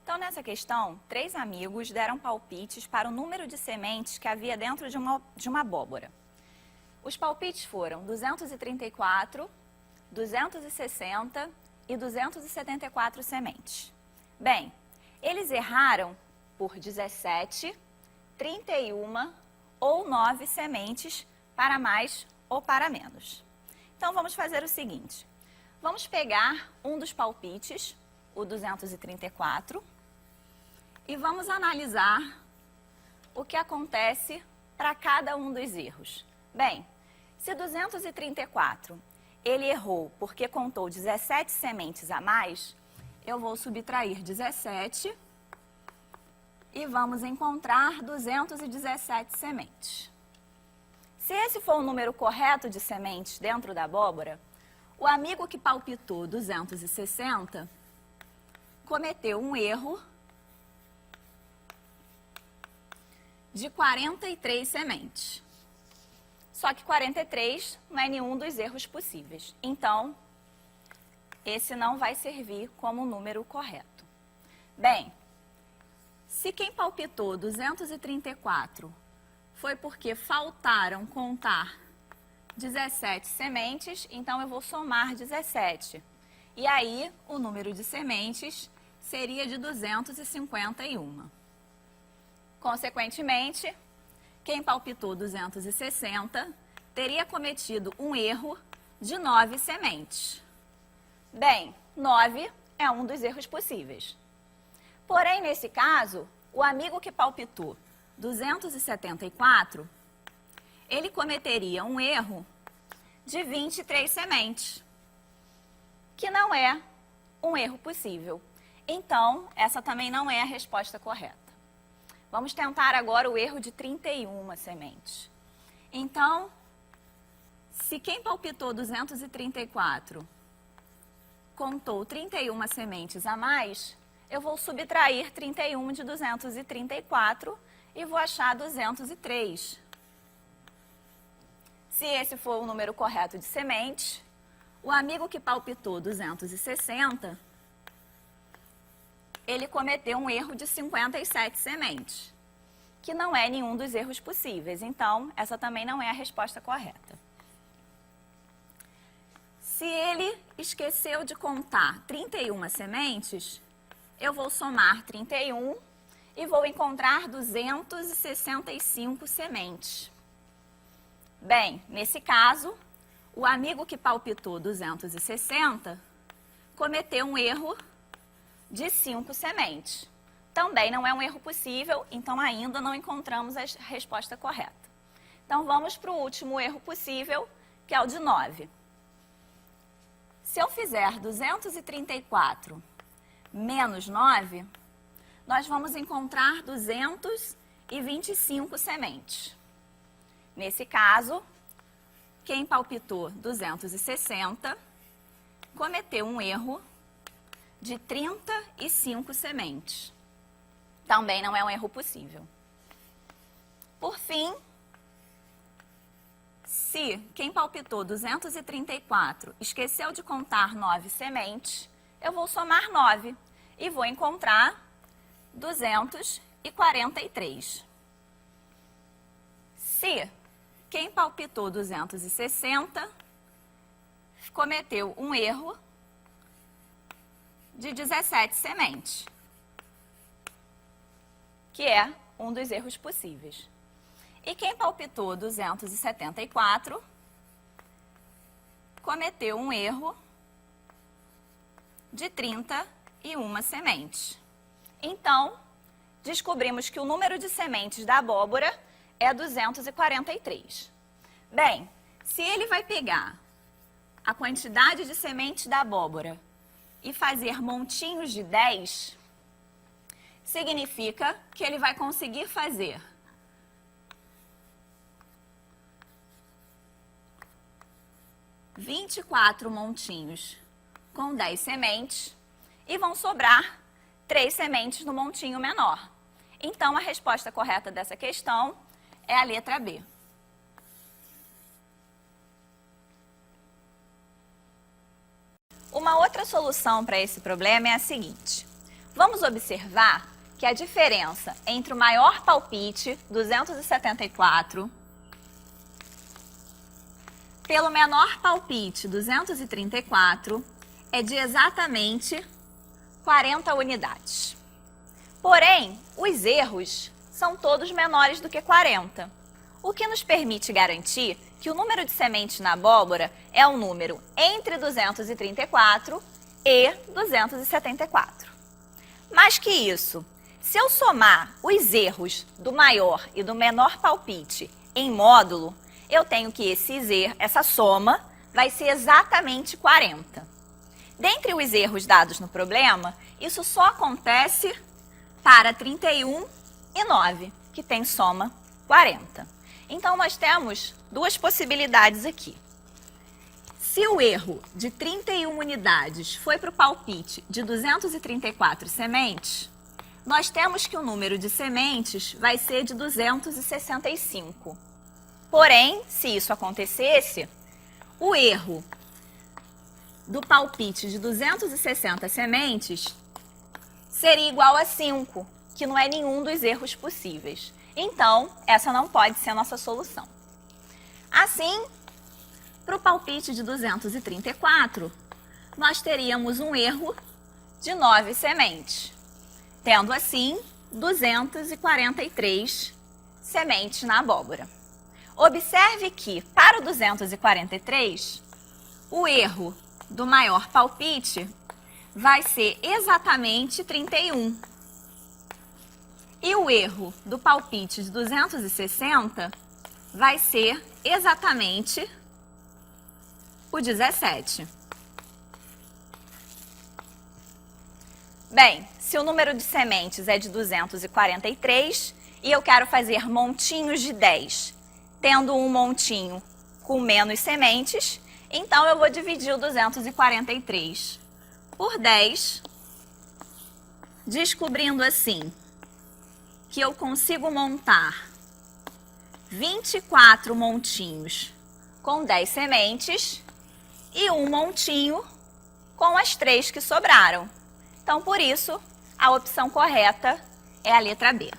Então, nessa questão, 3 amigos deram palpites para o número de sementes que havia dentro de uma abóbora. Os palpites foram 234, 260 e 274 sementes. Bem, eles erraram por 17, 31 ou 9 sementes para mais ou para menos. Então, vamos fazer o seguinte. Vamos pegar um dos palpites, o 234, e vamos analisar o que acontece para cada um dos erros. Bem, se 234 ele errou porque contou 17 sementes a mais, eu vou subtrair 17 e vamos encontrar 217 sementes. Se esse for o número correto de sementes dentro da abóbora, o amigo que palpitou 260 cometeu um erro de 43 sementes. Só que 43 não é nenhum dos erros possíveis. Então, esse não vai servir como número correto. Bem, se quem palpitou 234 foi porque faltaram contar 17 sementes, então eu vou somar 17. E aí, o número de sementes seria de 251. Consequentemente, quem palpitou 260 teria cometido um erro de 9 sementes. Bem, 9 é um dos erros possíveis. Porém, nesse caso, o amigo que palpitou 274, ele cometeria um erro de 23 sementes, que não é um erro possível. Então, essa também não é a resposta correta. Vamos tentar agora o erro de 31 sementes. Então, se quem palpitou 234 contou 31 sementes a mais, eu vou subtrair 31 de 234 e vou achar 203. Se esse for o número correto de sementes, o amigo que palpitou 260, ele cometeu um erro de 57 sementes, que não é nenhum dos erros possíveis. Então, essa também não é a resposta correta. Se ele esqueceu de contar 31 sementes, eu vou somar 31 e vou encontrar 265 sementes. Bem, nesse caso, o amigo que palpitou 260 cometeu um erro de 5 sementes. Também não é um erro possível, então ainda não encontramos a resposta correta. Então, vamos para o último erro possível, que é o de 9. Se eu fizer 234 menos 9, nós vamos encontrar 225 sementes. Nesse caso, quem palpitou 260 cometeu um erro de 35 sementes. Também não é um erro possível. Por fim, se quem palpitou 234 esqueceu de contar 9 sementes, eu vou somar 9 e vou encontrar 243. Se quem palpitou 260 cometeu um erro de 17 sementes, que é um dos erros possíveis. E quem palpitou 274 cometeu um erro de 31 sementes. Então, descobrimos que o número de sementes da abóbora é 243. Bem, se ele vai pegar a quantidade de sementes da abóbora e fazer montinhos de 10, significa que ele vai conseguir fazer 24 montinhos com 10 sementes e vão sobrar 3 sementes no montinho menor. Então, a resposta correta dessa questão é a letra B. Uma outra solução para esse problema é a seguinte. Vamos observar que a diferença entre o maior palpite, 274, pelo menor palpite, 234, é de exatamente 40 unidades. Porém, os erros são todos menores do que 40, o que nos permite garantir que o número de sementes na abóbora é um número entre 234 e 274. Mais que isso, se eu somar os erros do maior e do menor palpite em módulo, eu tenho que essa soma vai ser exatamente 40. Dentre os erros dados no problema, isso só acontece para 31 e 9, que tem soma 40. Então, nós temos duas possibilidades aqui. Se o erro de 31 unidades foi para o palpite de 234 sementes, nós temos que o número de sementes vai ser de 265. Porém, se isso acontecesse, o erro do palpite de 260 sementes seria igual a 5, que não é nenhum dos erros possíveis. Então, essa não pode ser a nossa solução. Assim, para o palpite de 234, nós teríamos um erro de 9 sementes, tendo assim 243 sementes na abóbora. Observe que, para o 243, o erro do maior palpite vai ser exatamente 31. E o erro do palpite de 260 vai ser exatamente o 17. Bem, se o número de sementes é de 243 e eu quero fazer montinhos de 10, tendo um montinho com menos sementes, então eu vou dividir o 243 por 10, descobrindo assim que eu consigo montar 24 montinhos com 10 sementes e um montinho com as 3 que sobraram. Então, por isso, a opção correta é a letra B.